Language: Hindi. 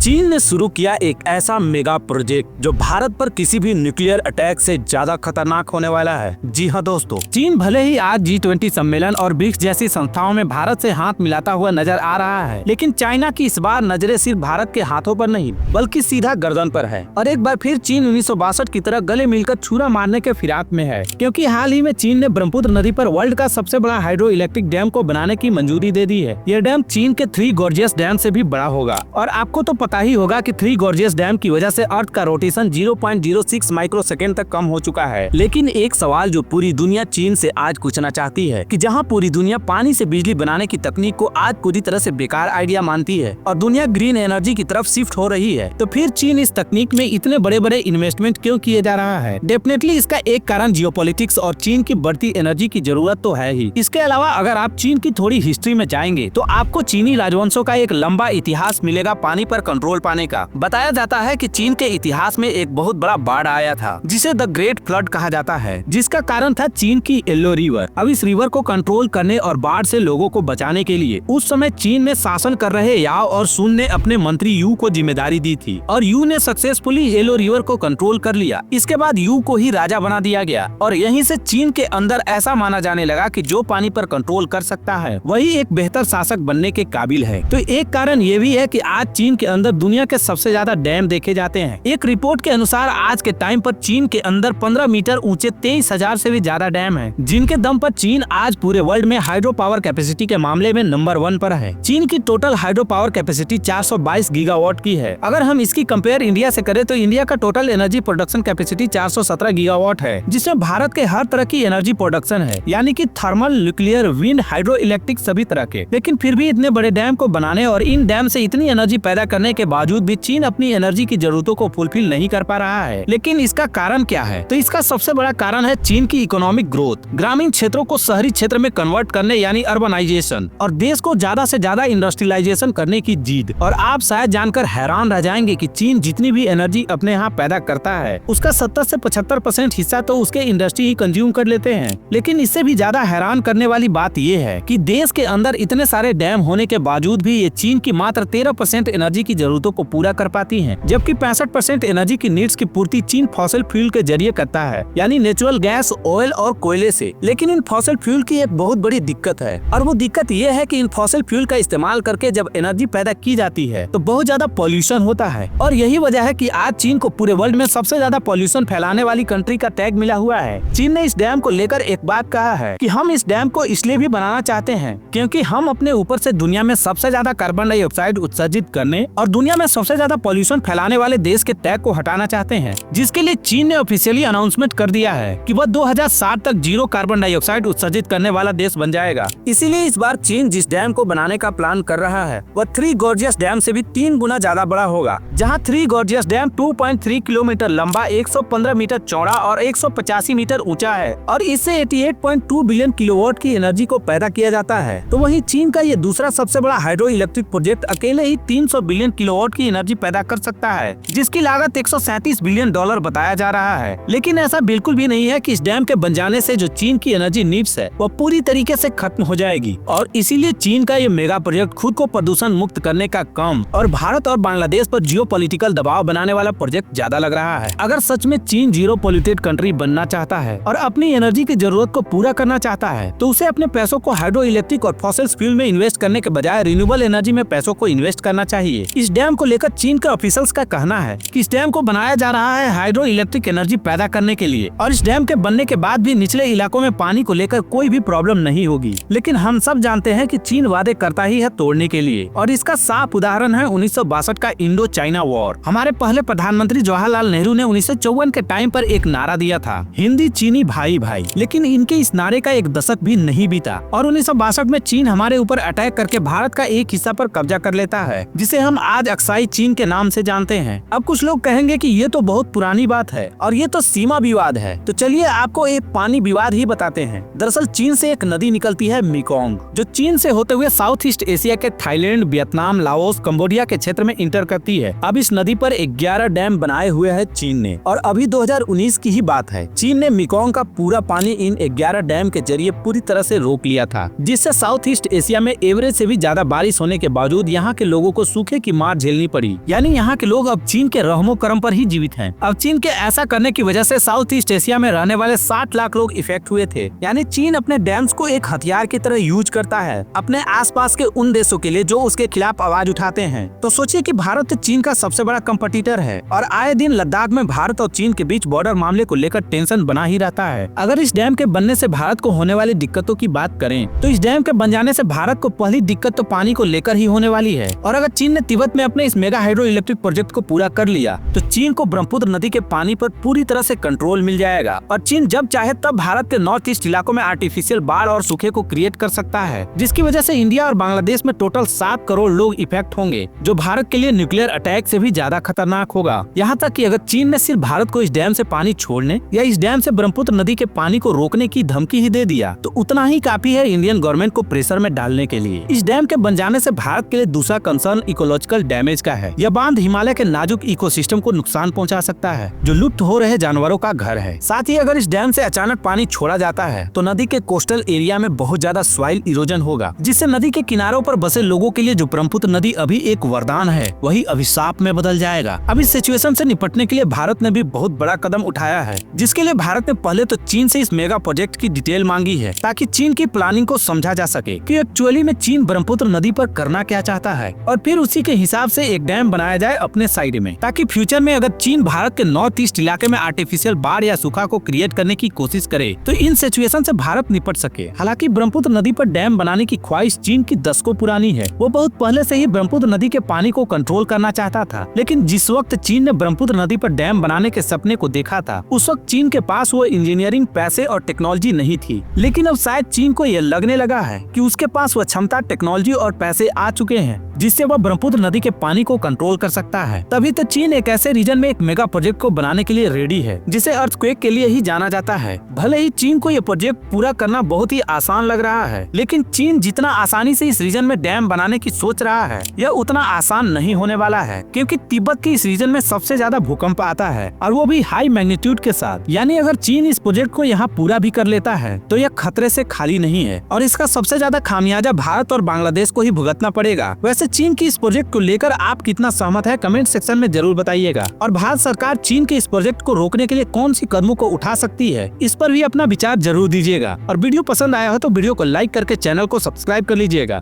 चीन ने शुरू किया एक ऐसा मेगा प्रोजेक्ट जो भारत पर किसी भी न्यूक्लियर अटैक से ज्यादा खतरनाक होने वाला है। जी हाँ दोस्तों, चीन भले ही आज G20 सम्मेलन और ब्रिक्स जैसी संस्थाओं में भारत से हाथ मिलाता हुआ नजर आ रहा है, लेकिन चाइना की इस बार नजरें सिर्फ भारत के हाथों पर नहीं बल्कि सीधा गर्दन पर है। और एक बार फिर चीन 1962 की तरह गले मिलकर छुरा मारने के फिराक में है, क्योंकि हाल ही में चीन ने ब्रह्मपुत्र नदी पर वर्ल्ड का सबसे बड़ा हाइड्रो इलेक्ट्रिक डैम को बनाने की मंजूरी दे दी है। यह डैम चीन के 3 गॉर्जियस डैम से भी बड़ा होगा। और आपको तो पता ही होगा कि 3 गॉर्जियस डैम की वजह से अर्थ का रोटेशन 0.06 माइक्रोसेकंड तक कम हो चुका है। लेकिन एक सवाल जो पूरी दुनिया चीन से आज पूछना चाहती है कि जहां पूरी दुनिया पानी से बिजली बनाने की तकनीक को आज पूरी तरह से बेकार आइडिया मानती है और दुनिया ग्रीन एनर्जी की तरफ शिफ्ट हो रही है, तो फिर चीन इस तकनीक में इतने बड़े बड़े इन्वेस्टमेंट क्यों किए जा रहा है? डेफिनेटली इसका एक कारण जियोपॉलिटिक्स और चीन की बढ़ती एनर्जी की जरूरत तो है ही। इसके अलावा अगर आप चीन की थोड़ी हिस्ट्री में जाएंगे तो आपको चीनी राजवंशों का एक लंबा इतिहास मिलेगा पानी पर कंट्रोल पाने का। बताया जाता है कि चीन के इतिहास में एक बहुत बड़ा बाढ़ आया था जिसे द ग्रेट फ्लड कहा जाता है, जिसका कारण था चीन की येलो रिवर। अब इस रिवर को कंट्रोल करने और बाढ़ से लोगों को बचाने के लिए उस समय चीन में शासन कर रहे याओ और सुन ने अपने मंत्री यू को जिम्मेदारी दी थी और यू ने सक्सेसफुली येलो रिवर को कंट्रोल कर लिया। इसके बाद यू को ही राजा बना दिया गया और यहीं से चीन के अंदर ऐसा माना जाने लगा कि जो पानी पर कंट्रोल कर सकता है वही एक बेहतर शासक बनने के काबिल है। तो एक कारण ये भी है कि आज चीन के अंदर दुनिया के सबसे ज्यादा डैम देखे जाते हैं। एक रिपोर्ट के अनुसार आज के टाइम पर चीन के अंदर 15 मीटर ऊंचे 23,000 से भी ज्यादा डैम हैं, जिनके दम पर चीन आज पूरे वर्ल्ड में हाइड्रो पावर कैपेसिटी के मामले में नंबर 1 पर है। चीन की total hydro power capacity 422 gigawatt की है। अगर हम इसकी कंपेयर इंडिया से करें तो इंडिया का total energy production capacity 417 gigawatt है, जिसमें भारत के हर तरह की एनर्जी प्रोडक्शन है, यानी कि thermal, nuclear, wind, hydro electric सभी तरह के। लेकिन फिर भी इतने बड़े डैम को बनाने और इन डैम से इतनी एनर्जी पैदा करने के बावजूद भी चीन अपनी एनर्जी की जरूरतों को फुलफिल नहीं कर पा रहा है। लेकिन इसका कारण क्या है? तो इसका सबसे बड़ा कारण है चीन की इकोनॉमिक ग्रोथ, ग्रामीण क्षेत्रों को शहरी क्षेत्र में कन्वर्ट करने यानी अर्बनाइजेशन, और देश को ज्यादा से ज्यादा इंडस्ट्रियलाइजेशन करने की जिद। और आप शायद जानकर हैरान रह जाएंगे कि चीन जितनी भी एनर्जी अपने यहाँ पैदा करता है उसका 70 से 75% हिस्सा तो उसके इंडस्ट्री ही कंज्यूम कर लेते हैं। लेकिन इससे भी ज्यादा हैरान करने वाली बात ये है कि देश के अंदर इतने सारे डैम होने के बावजूद भी ये चीन की मात्र 13% एनर्जी की जरूरतों को पूरा कर पाती है, जबकि 65% एनर्जी की नीड्स की पूर्ति चीन फॉसिल फ्यूल के जरिए करता है, यानी नेचुरल गैस, ऑयल और कोयले से। लेकिन इन फॉसिल फ्यूल की एक बहुत बड़ी दिक्कत है, और वो दिक्कत ये है कि इन फॉसिल फ्यूल का इस्तेमाल करके जब एनर्जी पैदा की जाती है तो बहुत ज्यादा पॉल्यूशन होता है। और यही वजह है कि आज चीन को पूरे वर्ल्ड में सबसे ज्यादा पॉल्यूशन फैलाने वाली कंट्री का टैग मिला हुआ है। चीन ने इस डैम को लेकर एक बात कहा है कि हम इस डैम को इसलिए भी बनाना चाहते हैं क्योंकि हम अपने ऊपर से दुनिया में सबसे ज्यादा कार्बन डाइऑक्साइड उत्सर्जित करने और दुनिया में सबसे ज्यादा पॉल्यूशन फैलाने वाले देश के टैग को हटाना चाहते हैं, जिसके लिए चीन ने ऑफिशियली अनाउंसमेंट कर दिया है कि वह 2060 तक 0 कार्बन डाइऑक्साइड उत्सर्जित करने वाला देश बन जाएगा। इसीलिए इस बार चीन जिस डैम को बनाने का प्लान कर रहा है वह 3 गॉर्जियस डैम से भी 3 गुना ज्यादा बड़ा होगा, जहां 3 गॉर्जियस डैम 2.3 किलोमीटर लंबा, 115 मीटर चौड़ा और 185 मीटर ऊंचा है और इससे 88.2 बिलियन किलोवाट की एनर्जी को पैदा किया जाता है। तो वहीं चीन का ये दूसरा सबसे बड़ा हाइड्रो इलेक्ट्रिक प्रोजेक्ट अकेले ही 300 बिलियन किलोवाट की एनर्जी पैदा कर सकता है, जिसकी लागत 137 बिलियन डॉलर बताया जा रहा है। लेकिन ऐसा बिल्कुल भी नहीं है कि इस डैम के बन जाने से जो चीन की एनर्जी नीड्स है वो पूरी तरीके से खत्म हो जाएगी, और इसीलिए चीन का ये मेगा प्रोजेक्ट खुद को प्रदूषण मुक्त करने का कम और भारत और बांग्लादेश पर जियोपॉलिटिकल दबाव बनाने वाला प्रोजेक्ट ज्यादा लग रहा है। अगर सच में चीन जीरो पॉल्यूटेड कंट्री बनना चाहता है और अपनी एनर्जी की जरूरत को पूरा करना चाहता है तो उसे अपने पैसों को हाइड्रो इलेक्ट्रिक और फॉसिल फ्यूल में इन्वेस्ट करने के बजाय रिन्यूएबल एनर्जी में पैसों को इन्वेस्ट करना चाहिए। इस डैम को लेकर चीन के ऑफिशियल्स का कहना है कि इस डैम को बनाया जा रहा है हाइड्रो इलेक्ट्रिक एनर्जी पैदा करने के लिए, और इस डैम के बनने के बाद भी निचले इलाकों में पानी को लेकर कोई भी प्रॉब्लम नहीं होगी। लेकिन हम सब जानते हैं कि चीन वादे करता ही है तोड़ने के लिए, और इसका साफ उदाहरण है 1962 का इंडो चाइना वॉर। हमारे पहले प्रधानमंत्री जवाहरलाल नेहरू ने 1954 के टाइम पर एक नारा दिया था, हिंदी चीनी भाई भाई। लेकिन इनके इस नारे का एक दशक भी नहीं बीता और 1962 में चीन हमारे ऊपर अटैक करके भारत का एक हिस्सा पर कब्जा कर लेता है, जिसे हम आज अक्साई चीन के नाम से जानते हैं। अब कुछ लोग कहेंगे कि ये तो बहुत पुरानी बात है और ये तो सीमा विवाद है, तो चलिए आपको एक पानी विवाद ही बताते हैं। दरअसल चीन से एक नदी निकलती है मेकोंग, जो चीन से होते हुए साउथ ईस्ट एशिया के थाईलैंड, वियतनाम, लाओस, कंबोडिया के क्षेत्र में इंटर करती है अब इस नदी पर 11 डैम बनाए हुए है चीन ने, और अभी 2019 की ही बात है, चीन ने मेकोंग का पूरा पानी इन 11 डैम के जरिए पूरी तरह से रोक लिया था, जिससे साउथ ईस्ट एशिया में एवरेज से भी ज्यादा बारिश होने के बावजूद यहाँ के लोगों को सूखे की मार झेलनी पड़ी। यानी यहाँ के लोग अब चीन के रहमो करम पर ही जीवित हैं। अब चीन के ऐसा करने की वजह से साउथ ईस्ट एशिया में रहने वाले 60 लाख लोग इफेक्ट हुए थे। यानी चीन अपने डैम्स को एक हथियार की तरह यूज करता है अपने आसपास के उन देशों के लिए जो उसके खिलाफ आवाज उठाते हैं। तो सोचिए कि भारत चीन का सबसे बड़ा कंपटीटर है और आए दिन लद्दाख में भारत और चीन के बीच बॉर्डर मामले को लेकर टेंशन बना ही रहता है। अगर इस डैम के बनने से भारत को होने वाली दिक्कतों की बात करें तो इस डैम के बन जाने से भारत को पहली दिक्कत तो पानी को लेकर ही होने वाली है। और अगर चीन ने तिब्बत में अपने इस मेगा हाइड्रो इलेक्ट्रिक प्रोजेक्ट को पूरा कर लिया तो चीन को ब्रह्मपुत्र नदी के पानी पर पूरी तरह से कंट्रोल मिल जाएगा और चीन जब चाहे तब भारत के नॉर्थ ईस्ट इलाकों में आर्टिफिशियल बाढ़ और सूखे को क्रिएट कर सकता है, जिसकी वजह से इंडिया और बांग्लादेश में टोटल 7 करोड़ लोग इफेक्ट होंगे, जो भारत के लिए न्यूक्लियर अटैक से भी ज्यादा खतरनाक होगा। यहाँ तक कि अगर चीन ने सिर्फ भारत को इस डैम से पानी छोड़ने या इस डैम से ब्रह्मपुत्र नदी के पानी को रोकने की धमकी ही दे दिया तो उतना ही काफी है इंडियन गवर्नमेंट को प्रेशर में डालने के लिए। इस डैम के बन जाने से भारत के लिए दूसरा कंसर्न इकोलॉजिकल डैमेज का है। यह बांध हिमालय के नाजुक इकोसिस्टम को नुकसान पहुंचा सकता है, जो लुप्त हो रहे जानवरों का घर है। साथ ही अगर इस डैम से अचानक पानी छोड़ा जाता है तो नदी के कोस्टल एरिया में बहुत ज्यादा सॉइल इरोजन होगा, जिससे नदी के किनारों पर बसे लोगों के लिए जो ब्रह्मपुत्र नदी अभी एक वरदान है वही अभिशाप में बदल जाएगा। अब इस सिचुएशन से निपटने के लिए भारत ने भी बहुत बड़ा कदम उठाया है, जिसके लिए भारत ने पहले तो चीन से इस मेगा प्रोजेक्ट की डिटेल मांगी है ताकि चीन की प्लानिंग को समझा जा सके कि एक्चुअली में चीन ब्रह्मपुत्र नदी पर करना क्या चाहता है, और फिर उसी के हिसाब से एक डैम बनाया जाए अपने साइड में, ताकि फ्यूचर में अगर चीन भारत के नॉर्थ ईस्ट इलाके में आर्टिफिशियल बाढ़ या सूखा को क्रिएट करने की कोशिश करे तो इन सिचुएशन से भारत निपट सके। हालांकि ब्रह्मपुत्र नदी पर डैम बनाने की ख्वाहिश चीन की दशकों पुरानी है। वो बहुत पहले से ही ब्रह्मपुत्र नदी के पानी को कंट्रोल करना चाहता था, लेकिन जिस वक्त चीन ने ब्रह्मपुत्र नदी पर डैम बनाने के सपने को देखा था उस वक्त चीन के पास वो इंजीनियरिंग पैसे और टेक्नोलॉजी नहीं थी। लेकिन अब शायद चीन को यह लगने लगा है कि उसके पास वह क्षमता, टेक्नोलॉजी और पैसे आ चुके हैं जिससे वह ब्रह्मपुत्र नदी के पानी को कंट्रोल कर सकता है। तभी तो चीन एक ऐसे रीजन में एक मेगा प्रोजेक्ट को बनाने के लिए रेडी है जिसे अर्थक्वेक के लिए ही जाना जाता है। भले ही चीन को ये प्रोजेक्ट पूरा करना बहुत ही आसान लग रहा है, लेकिन चीन जितना आसानी से इस रीजन में डैम बनाने की सोच रहा है यह उतना आसान नहीं होने वाला है, क्योंकि तिब्बत के इस रीजन में सबसे ज्यादा भूकंप आता है और वो भी हाई मैग्नीट्यूड के साथ। यानी अगर चीन इस प्रोजेक्ट को यहाँ पूरा भी कर लेता है तो यह खतरे से खाली नहीं है और इसका सबसे ज्यादा खामियाजा भारत और बांग्लादेश को ही भुगतना पड़ेगा। वैसे चीन की इस प्रोजेक्ट को लेकर आप कितना सहमत है कमेंट सेक्शन में जरूर बताइएगा, और भारत सरकार चीन के इस प्रोजेक्ट को रोकने के लिए कौन सी कदमों को उठा सकती है इस पर भी अपना विचार जरूर दीजिएगा। और वीडियो पसंद आया हो तो वीडियो को लाइक करके चैनल को सब्सक्राइब कर लीजिएगा।